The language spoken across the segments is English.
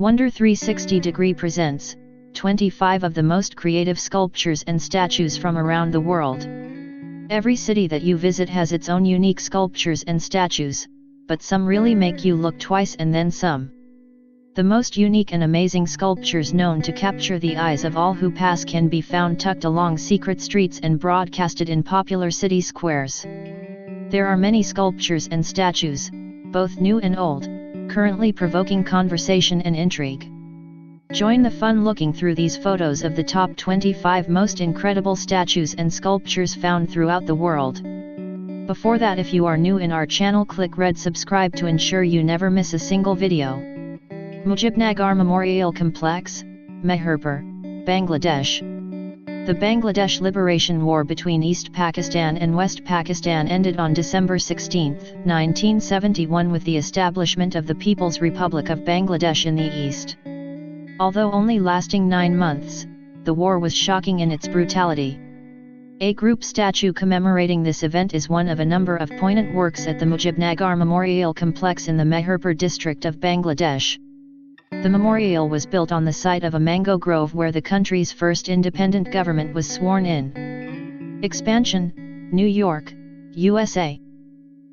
Wonder 360° presents 25 of the most creative sculptures and statues from around the world. Every city that you visit has its own unique sculptures and statues, but some really make you look twice and then some. The most unique and amazing sculptures known to capture the eyes of all who pass can be found tucked along secret streets and broadcasted in popular city squares. There are many sculptures and statues, both new and old, currently provoking conversation and intrigue. Join the fun looking through these photos of the top 25 most incredible statues and sculptures found throughout the world. Before that, if you are new in our channel, click red subscribe to ensure you never miss a single video. Mujibnagar Memorial Complex, Meherpur, Bangladesh. The Bangladesh Liberation War between East Pakistan and West Pakistan ended on December 16, 1971 with the establishment of the People's Republic of Bangladesh in the east. Although only lasting 9 months, the war was shocking in its brutality. A group statue commemorating this event is one of a number of poignant works at the Mujibnagar Memorial Complex in the Meherpur district of Bangladesh. The memorial was built on the site of a mango grove where the country's first independent government was sworn in. Expansion, New York, USA.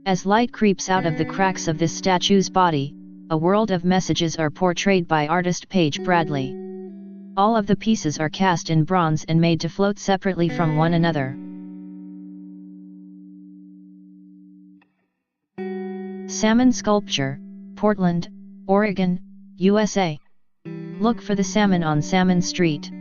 As light creeps out of the cracks of this statue's body, a world of messages are portrayed by artist Paige Bradley. All of the pieces are cast in bronze and made to float separately from one another. Salmon sculpture, Portland, Oregon, USA. Look for the salmon on Salmon Street.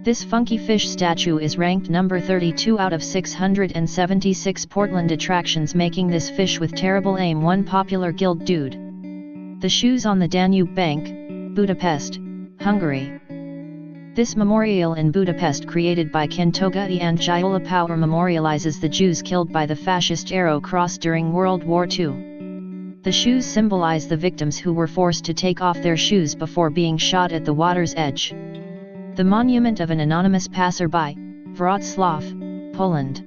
This funky fish statue is ranked number 32 out of 676 Portland attractions, making this fish with terrible aim one popular guild dude. The shoes on the Danube bank, Budapest, Hungary. This memorial in Budapest, created by Kentogai and Gyula Power, memorializes the Jews killed by the fascist Arrow Cross during World War II. The shoes symbolize the victims who were forced to take off their shoes before being shot at the water's edge. The monument of an anonymous passerby, Wroclaw, Poland.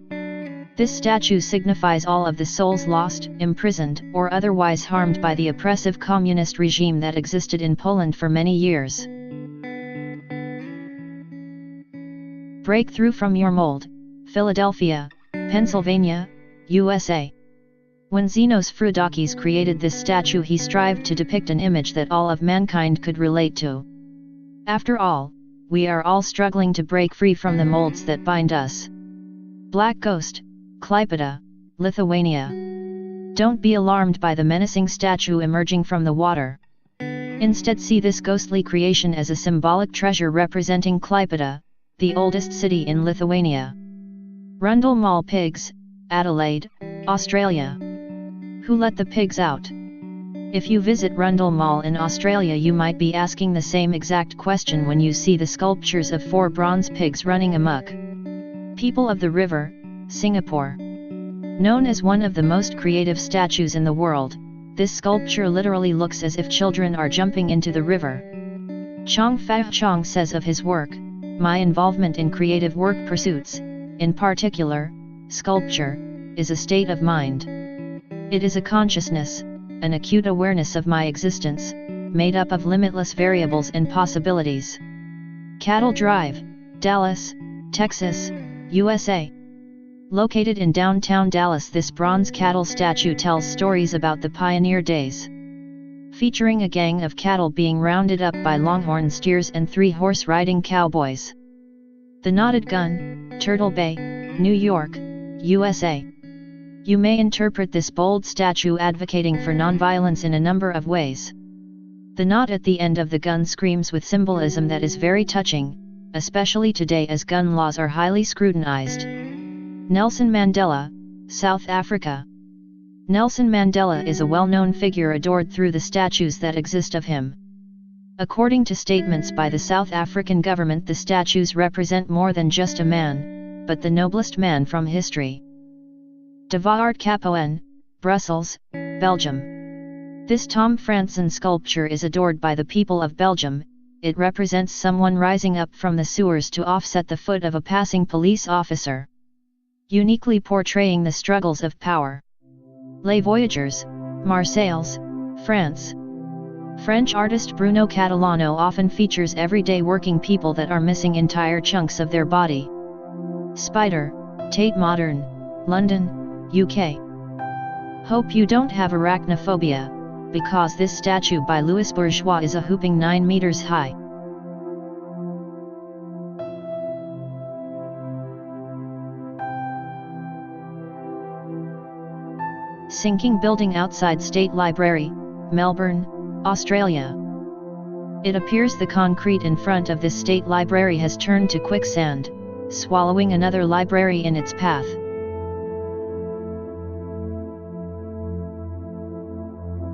This statue signifies all of the souls lost, imprisoned, or otherwise harmed by the oppressive communist regime that existed in Poland for many years. Breakthrough from your mold, Philadelphia, Pennsylvania, USA. When Zenos Frudakis created this statue, he strived to depict an image that all of mankind could relate to. After all, we are all struggling to break free from the molds that bind us. Black Ghost, Klaipeda, Lithuania. Don't be alarmed by the menacing statue emerging from the water. Instead, see this ghostly creation as a symbolic treasure representing Klaipeda, the oldest city in Lithuania. Rundle Mall Pigs, Adelaide, Australia. Who let the pigs out? If you visit Rundle Mall in Australia, you might be asking the same exact question when you see the sculptures of 4 bronze pigs running amok. People of the River, Singapore. Known as one of the most creative statues in the world, this sculpture literally looks as if children are jumping into the river. Chong Fa Chong says of his work, "My involvement in creative work pursuits, in particular, sculpture, is a state of mind. It is a consciousness, an acute awareness of my existence, made up of limitless variables and possibilities." Cattle Drive, Dallas, Texas, USA. Located in downtown Dallas, this bronze cattle statue tells stories about the pioneer days. Featuring a gang of cattle being rounded up by longhorn steers and 3 horse-riding cowboys. The Knotted Gun, Turtle Bay, New York, USA. You may interpret this bold statue advocating for nonviolence in a number of ways. The knot at the end of the gun screams with symbolism that is very touching, especially today as gun laws are highly scrutinized. Nelson Mandela, South Africa. Nelson Mandela is a well-known figure adored through the statues that exist of him. According to statements by the South African government, the statues represent more than just a man, but the noblest man from history. De Vaart Capoen, Brussels, Belgium. This Tom Franzen sculpture is adored by the people of Belgium. It represents someone rising up from the sewers to offset the foot of a passing police officer, uniquely portraying the struggles of power. Les Voyageurs, Marseilles, France. French artist Bruno Catalano often features everyday working people that are missing entire chunks of their body. Spider, Tate Modern, London, UK. Hope you don't have arachnophobia, because this statue by Louis Bourgeois is a whopping 9 meters high. Sinking building outside State Library, Melbourne, Australia. It appears the concrete in front of this state library has turned to quicksand, swallowing another library in its path.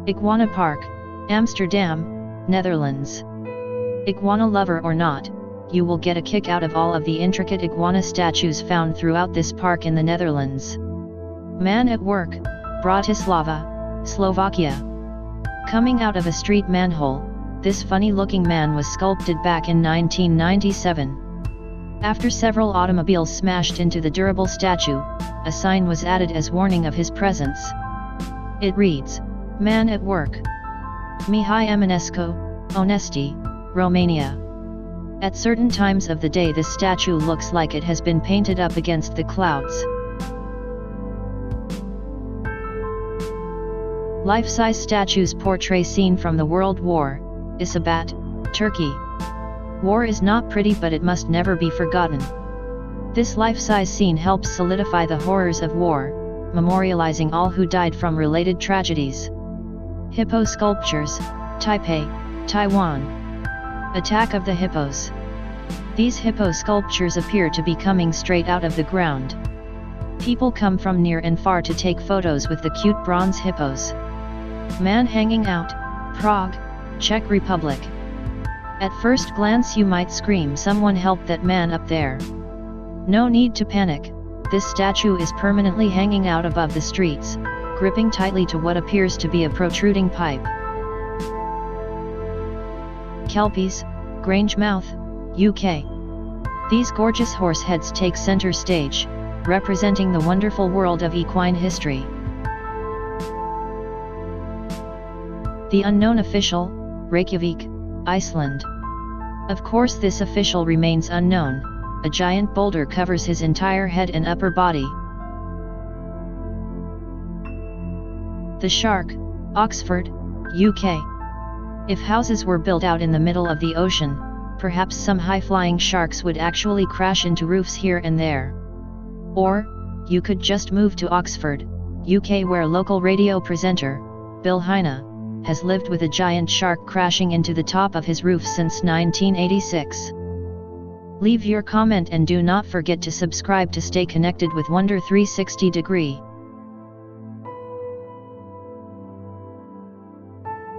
Iguana Park, Amsterdam, Netherlands. Iguana lover or not, you will get a kick out of all of the intricate iguana statues found throughout this park in the Netherlands. Man at work, Bratislava, Slovakia. Coming out of a street manhole, this funny-looking man was sculpted back in 1997. After several automobiles smashed into the durable statue, a sign was added as warning of his presence. It reads, "Man at work. Mihai Eminescu, Onesti, Romania." At certain times of the day this statue looks like it has been painted up against the clouds. Life-size statues portray scene from the World War, Eceabat, Turkey. War is not pretty, but it must never be forgotten. This life-size scene helps solidify the horrors of war, memorializing all who died from related tragedies. Hippo sculptures, Taipei, Taiwan. Attack of the hippos. These hippo sculptures appear to be coming straight out of the ground. People come from near and far to take photos with the cute bronze hippos. Man hanging out, Prague, Czech Republic. At first glance you might scream, "Someone help that man up there." No need to panic, this statue is permanently hanging out above the streets, gripping tightly to what appears to be a protruding pipe. Kelpies, Grangemouth, UK. These gorgeous horse heads take center stage, representing the wonderful world of equine history. The unknown official, Reykjavik, Iceland. Of course this official remains unknown, a giant boulder covers his entire head and upper body. The Shark, Oxford, UK. If houses were built out in the middle of the ocean, perhaps some high-flying sharks would actually crash into roofs here and there. Or, you could just move to Oxford, UK, where local radio presenter, Bill Heine, has lived with a giant shark crashing into the top of his roof since 1986. Leave your comment and do not forget to subscribe to stay connected with Wonder 360 Degree.